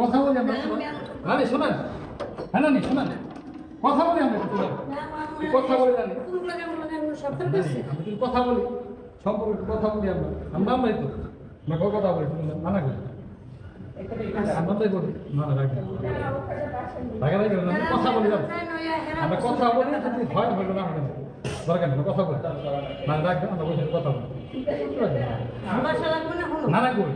কথা বলি আমরা রানী শোনেন হ্যাঁ নানি শোনেন কথা বলি আমরা কথা বলি রানী আমি কথা বলি সম্পর্কে কথা বলি আমরা আমরাই তো আমরা কথা বলি মানা করি আমরাই বলি না না রাখি কথা বলি আমরা কথা বলি যদি হয় হলো না দরকার নেই কথা বলি না রাখবেন আমরা বসে কথা বলি না না করি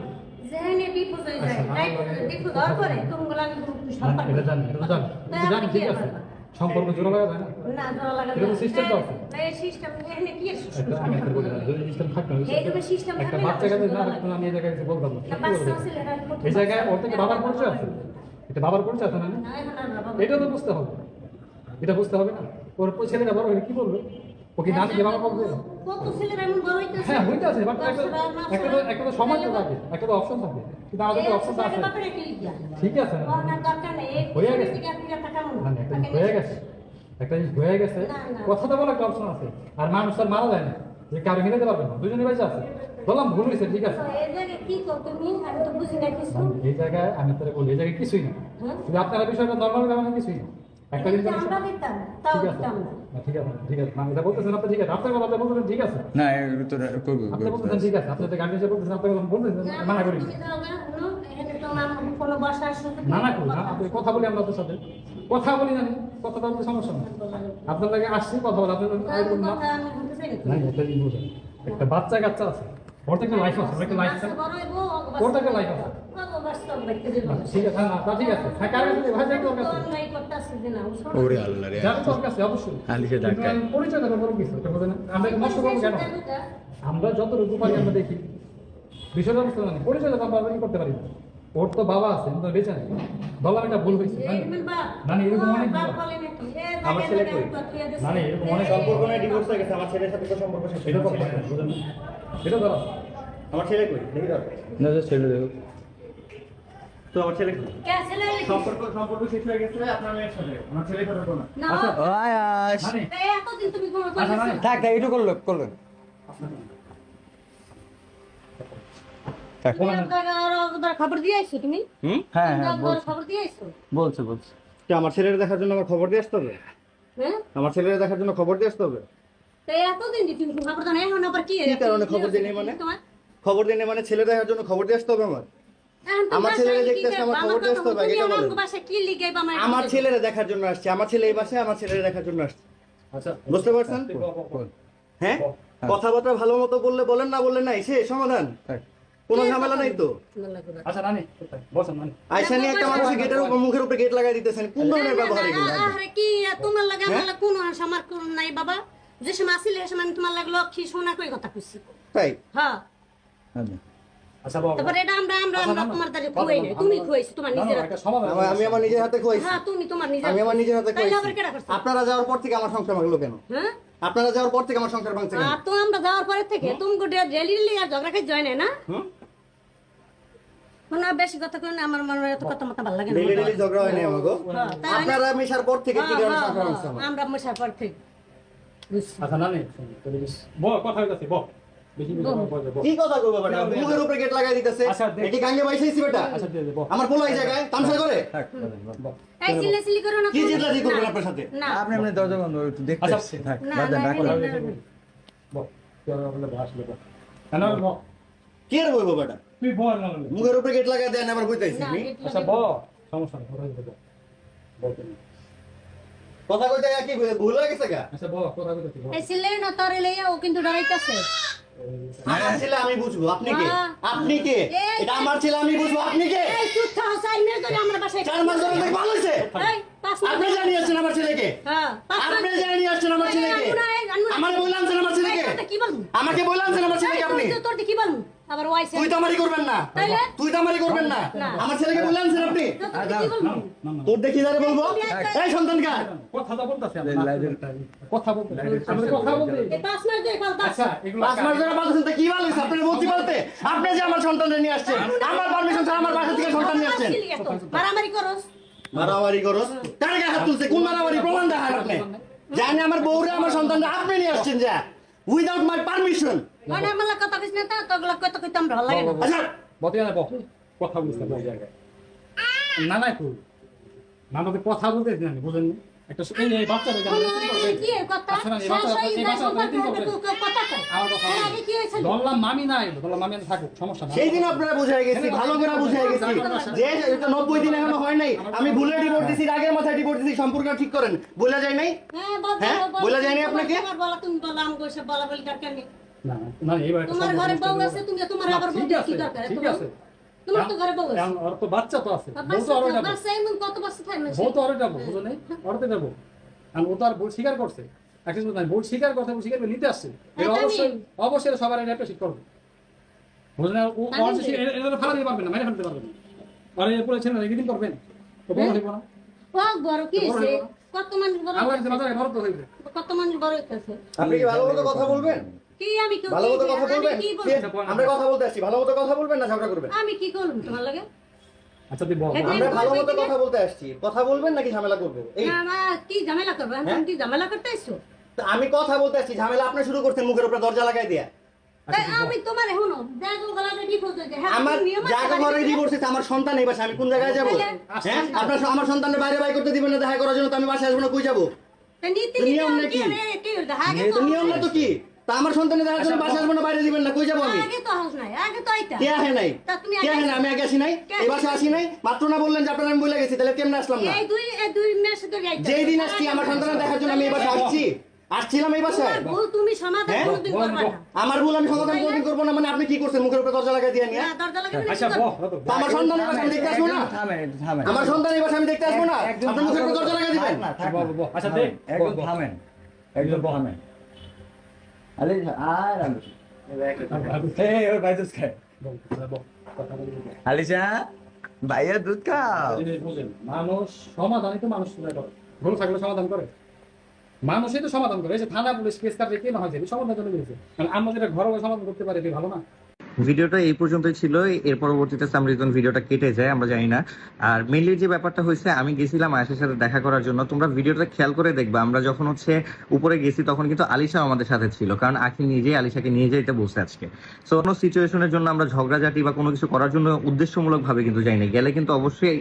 সম্পর্ক জোড়া লাগা যায় না সিস্টেম তো আছে একটা বাচ্চা কাছে না আমি এই জায়গায় বলতাম না এই জায়গায় ওর থেকে বাবার পরিচয় আছে এটা বাবার পরিচয় আছে না এটা তো বুঝতে হবে এটা বুঝতে হবে না ওর ছেলেটা বড় হলে কি বলবে ও কি নানি বাবা বলবে কত ছেলেরা এমন বড় হইতাছে হ্যাঁ হইতাছে বাট একটা তো সময় তো থাকে একটা তো অপশন থাকে কিন্তু আমাদের তো অপশন আছে ঠিক আছে হয়ে গেছে হয়ে গেছে একটা জিনিস হয়ে গেছে কথা তো বলে একটা অপশন আছে আর মানুষ তার মারা যায় না যে কারো মিলাতে পারবে না দুজনে বেঁচে আছে বললাম ভুল হয়েছে ঠিক আছে এই জায়গায় আমি তোরা বলি এই জায়গায় কিছুই না কিন্তু আপনারা বিষয়টা নর্মাল ব্যাপার কিছুই না একটা জিনিস ঠিক আছে ঠিক আছে এটা বলতেছেন আপনি ঠিক আছে আপনার কথা বলতেছেন ঠিক আছে না তো করব আপনি বলতেছেন ঠিক আছে আপনি তো গাড়ি এসে বলতেছেন আপনি বলতেছেন মানা করি না না করি না আপনি কথা বলি আমরা আপনার সাথে কথা বলি না কথাটা আপনার সমস্যা না আপনার লাগে আসছি কথা বলে আপনার না একটা জিনিস বুঝেন একটা বাচ্চা কাচ্চা আছে ওর তো একটা লাইফ আছে ওর একটা লাইফ আছে ওর তো একটা লাইফ আছে ঠিক আছে না তা ঠিক আছে হ্যাঁ কার কাছে ভাই যাই তোর কাছে ওরে আল্লাহ রে যাবে তোর কাছে অবশ্যই আলিশে ধাক্কা পরিচয় দেবো বড় কিছু এটা বলেন আমরা নষ্ট করবো কেন আমরা যত রূপ পারি আমরা দেখি বিষয়টা বুঝতে পারি পরিচয় দেবো আমরা করতে পারি না ওর তো বাবা আছে কিন্তু বেঁচে নেই বললাম এটা ভুল হয়েছে না এরকম অনেক আমার ছেলে কই না এরকম অনেক সম্পর্ক নাই ডিভোর্স হয়ে গেছে আমার ছেলের সাথে তো সম্পর্ক শেষ এটা তো এটা ধরো আমার ছেলে কই দেখি দাও না ছেলে দেখো তো আমার ছেলে কই সম্পর্ক শেষ হয়ে গেছে আপনার মেয়ের সাথে আমার ছেলে কথা বলো না আচ্ছা আয়াস এতদিন তুমি কোনো থাক থাক একটু করলো খবর দিয়ে আইছো তুমি হ্যাঁ খবর দিয়ে আইছো বলছে তো আমার ছেলের দেখার জন্য আমার খবর দিয়ে আসতে হবে হ্যাঁ আমার ছেলের দেখার জন্য খবর দিয়ে আসতে হবে তো এতদিন তুমি খবর দাও না এখন আবার কি কারণে খবর দিয়ে নেই মানে খবর দিয়ে নেই মানে ছেলে দেখার জন্য খবর দিয়ে আসতে হবে আমার ছেলেরা দেখতেছে আমার খবর দিয়ে আসতে হবে এটা বলেন আমার ছেলেরা দেখার জন্য আসছে আমার ছেলে এই বাসায় আমার ছেলেরা দেখার জন্য আসছে আচ্ছা বুঝতে পারছেন হ্যাঁ কথাবার্তা ভালো মতো বললে বলেন না বললে নাই সে সমাধান কোনো ঝামেলা নাই তো আচ্ছা নানি বসেন নানি আয়শা নিয়ে একটা মানুষের গেটের উপর মুখের উপরে গেট লাগাই দিতেছেন কোন ধরনের ব্যবহার এগুলো আরে কি তোমার লাগা আমার কোন আমার কোন নাই বাবা যে সময় আসিলে সে মানে তোমার লাগলো লক্ষ্মী সোনা কই কথা কইছি তাই হ্যাঁ আচ্ছা বাবা তারপর এটা আমরা তোমার দ্বারা খুয়াই নাই তুমি খুয়াইছো তোমার নিজের হাতে আমি আমার নিজের হাতে খুয়াইছি হ্যাঁ তুমি তোমার নিজের আমি আমার নিজের হাতে তাইলে খুয়াইছি আবার কেডা করছে আপনারা যাওয়ার পর থেকে আমার সংসার ভাঙলো কেন হ্যাঁ আপনারা যাওয়ার পর থেকে আমার সংসার ভাঙছে কেন আর তো আমরা যাওয়ার পরে থেকে তুমি গোটে রেলি আর ঝগড়া খাই জয় নাই না মানে বেশি কথা কই না আমার মনে এত কথা মত ভালো লাগে না ডেলি ঝগড়া হয় না আমাগো আপনারা মিশার পর থেকে কি ধরনের সংসার ভাঙছে আমরা মিশার পর থেকে আচ্ছা নানি কথা হইতাছে বেশি কি কথা কই বাবা মুখের উপরে গেট লাগাই দিতেছে এটি গাঙ্গে বাইছাইছি বেটা আচ্ছা দিয়ে দে আমার পোলা এই জায়গায় তামসা করে এই সিলি করো না কি জিতলাজি করবেন আপনার সাথে না আপনি দরজা বন্ধ একটু দেখতে থাক বাদ ডাকো বলে ভাসলে না কি আর বলবো বেটা তুই বল না মুখের উপরে গেট লাগাই দেন আবার কইতাইছি আমি আচ্ছা সমস্যা নেই কথা কইতে কি ভুল হয়ে গেছে গা আচ্ছা কথা কইতে এই সিলে না তোরে লইয়া ও কিন্তু ডরাইতাছে আমার ছেলে আমি বুঝবো আপনি কে আপনি কে এটা আমার ছেলে আমি বুঝবো আপনি কে এই তুচ্ছ হাসাই মে ধরে আমরা বাসায় 4 মাস ধরে দেখি ভালো হইছে এই পাঁচ আপনি জানি আসছেন আমার ছেলেকে হ্যাঁ আপনি জানি আসছেন আমার ছেলেকে আমারে বললাম যে আমার ছেলেকে কি বলবো আমাকে বললাম যে আমার ছেলেকে আপনি তোর কি বলবো আবার ওয়াইছে তুই তো আমারই করবেন না তুই তো আমারই করবেন না আমার ছেলেকে বললাম যে আপনি তোর দেখি যারে বলবো এই সন্তান কার কথা বলতাছে কথা বলতে কথা বলতে এই পাঁচ মাস ধরে কথা আচ্ছা এগুলো 5 মাস ধরে বলতেছেন তো কি ভালো হইছে আপনি বলতে বলতে আপনি যে আমার সন্তানকে নিয়ে আসছেন আমার পারমিশন ছাড়া আমার বাসা থেকে সন্তান নিয়ে আসছেন মারামারি করস মারামারি করস কার গায়ে হাত তুলছে কোন মারামারি প্রমাণ দেখান আপনি জানি আমার বউরে আমার সন্তানকে আপনি নিয়ে আসছেন যা উইদাউট মাই পারমিশন মানে আমার কথা কইছ না তো তোগুলা কত কইতাম ভালো লাগে না আচ্ছা বতিয়া না কথা বলতে না জায়গায় না না একটু না আমাদের কথা বলতে দিন বুঝেন না? একটা এই বাচ্চা কি এর কথা কথা কয় আমার কথা এর আগে কি হয়েছে বললাম মামি নাই বললাম মামি আমি থাকুক সমস্যা না সেই দিন আপনারা বুঝাই গেছি, ভালো করে বুঝাই গেছি যে এটা 90 দিন এখনো হয় নাই, আমি ভুলে ডিভোর্স দিছি, আগের মাথায় ডিভোর্স দিছি, সম্পর্ক ঠিক করেন, বলা যায় নাই? হ্যাঁ, বলা যায়নি আপনাকে? তোমার বলা তুমি বলা আমি কইছে বলা বলি দরকার নেই না না এইবার একটা তোমার ঘরে বউ আছে তুমি তোমার আবার বউ ঠিক আছে কি দরকার ঠিক আছে তোমার তো ঘরে বউ আছে এখন ওর তো বাচ্চা তো আছে বউ তো আরো যাবো বাচ্চা এমন কত বছর থাকে বউ তো আরো যাবো বুঝো নেই ওরতে যাবো আর ও তো আর ভুল স্বীকার করছে একটা কথা ভুল স্বীকার করছে ভুল স্বীকার করে নিতে আসছে এটা অবশ্যই অবশ্যই সবার এটা একটা স্বীকার করবে বুঝলেন ও অবশ্যই এটা ফালা দিতে পারবেন না মানে ফেলতে পারবেন না আর এরপরে ছেলে রেখে দিন করবেন তো বড় হইব না ও বড় কি হইছে কত মানুষ বড় আমার কাছে বাজারে ঘর তো হইবে কত মানুষ বড় হইতাছে আপনি কি ভালো মতো কথা বলবেন? কি আমি কি ভালো মতো কথা বলবেন? কি বলবো আমরা কথা বলতে আসছি, ভালো মতো কথা বলবেন না ঝগড়া করবেন? আমি কি করব তোমার লাগে আচ্ছা তুই বল আমরা ভালো মতো কথা বলতে আসছি, কথা বলবেন নাকি ঝামেলা করবেন? এই না না কি ঝামেলা করবে তুমি কি ঝামেলা করতে আইছো তো আমি কথা বলতে আসছি, ঝামেলা আপনি শুরু করছেন মুখের উপরে দরজা লাগাই দিয়া। তাই আমি তোমার এখনো দেখো গলাতে ডিভোর্স হইছে হ্যাঁ আমার তুমি নিয়ম জায়গা ঘরে ডিভোর্স হয়েছে, আমার সন্তান এই বাসায়, আমি কোন জায়গায় যাবো? হ্যাঁ, আপনার আমার সন্তানের বাইরে বাই করতে দিবেন না দেখা করার জন্য, তো আমি বাসায় আসবো না, কই যাবো? নীতি নিয়ম নীতি নাকি? কি আগে তো নিয়ম না তো কি? তা আমার সন্তানের দেখার জন্য বাসায় আসবো না, বাইরে দিবেন না, কই যাবো আমি? আগে তো হাস নাই আগে তো আইতা কে আহে নাই? তা তুমি কে আহে আগে নাই? আমি আগে আসি নাই, এই বাসায় আসি নাই, মাত্র না বললেন যে আপনার আমি বলে গেছি, তাহলে কেমনে আসলাম না? এই দুই মেসে তো আইতা যেই দিন আসছি আমার সন্তানের দেখার জন্য আমি এই বাসায় আসছি, আসছিলাম এই বাসায়। ভুল তুমি সমাধান হ্যাঁ? কোনদিন করবে না আমার ভুল আমি সমাধান কোনদিন করবো না, মানে আপনি কি করছেন মুখের উপরে দরজা লাগাই দিয়ে নিয়ে? না দরজা লাগে আচ্ছা বল তো আমার সন্তানের বাসায় আমি দেখতে আসবো না? থামেন থামেন আমার সন্তান এই বাসায় আমি দেখতে আসবো না? একদম আপনার মুখের উপরে দরজা লাগাই দিবেন? না, থাক বল, না। বল। আচ্ছা, থামেন, দে। একদম বল, বল। থামেন একদম থামেন আরে আর আমি এই ওর ভাই দুধ খায় আলিশা ভাইয়া দুধ খাও বুঝেন মানুষ সমাধানই তো মানুষ করে ভুল থাকলে সমাধান করে মানুষই তো সমাধান করে এই যে থানা পুলিশ কেস কাটলে কি না হয় যে সমাধান চলে গেছে মানে আমরা যেটা ঘরে বসে সমাধান করতে পারি এটা ভালো না ভিডিওটা এই পর্যন্তই ছিল। এর পরবর্তীতে সামরিজন ভিডিওটা কেটে যায়, আমরা জানি না। আর মেইনলি যে ব্যাপারটা হয়েছে, আমি গেছিলাম আয়েশার সাথে দেখা করার জন্য। তোমরা ভিডিওটা খেয়াল করে দেখবা, আমরা যখন উপরে গেছি তখন কিন্তু আলিশা আমাদের সাথে ছিল, কারণ আখি নিজেই আলিশাকে নিয়ে যেতে বসে আজকে। সো কোনো সিচুয়েশনের জন্য আমরা ঝগড়াঝাটি বা কোনো কিছু করার জন্য উদ্দেশ্যমূলক ভাবে কিন্তু যাইনি। গেলে কিন্তু অবশ্যই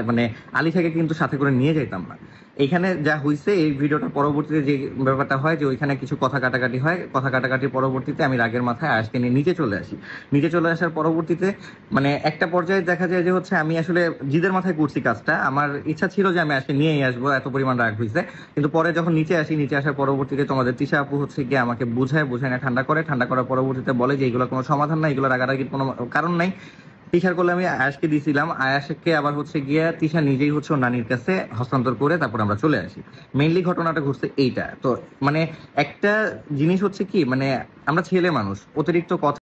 মানে আলিশাকে কিন্তু সাথে করে নিয়ে যাইতাম না। এখানে যা হয়েছে, এই ভিডিওটার পরবর্তীতে যে ব্যাপারটা হয় যে ওইখানে কিছু কথা কাটাকাটি হয়, কথা কাটাকাটির পরবর্তীতে আমি রাগের মাথায় আজকে নিয়ে নিচে চলে আসি। নিচে চলে আসার পরবর্তীতে মানে একটা পর্যায়ে দেখা যায় যে আমি আসলে জিদের মাথায় করছি কাজটা। আমার ইচ্ছা ছিল যে আমি আজকে নিয়েই আসবো, এত পরিমাণ রাগ হয়েছে। কিন্তু পরে যখন নিচে আসি, নিচে আসার পরবর্তীতে তোমাদের তিশা আপু গিয়ে আমাকে বুঝায় না ঠান্ডা করার পরবর্তীতে বলে যে এগুলো কোনো সমাধান নাই, এগুলো রাগারাগির কোনো কারণ নাই। তিশার করলে আমি আয়াসকে দিয়েছিলাম, আয়াসকে আবার গিয়ে তিশা নিজেই ওর নানির কাছে হস্তান্তর করে তারপর আমরা চলে আসি। মেইনলি ঘটনাটা ঘটছে এইটা। তো মানে একটা জিনিস কি, মানে আমরা ছেলে মানুষ, অতিরিক্ত কথা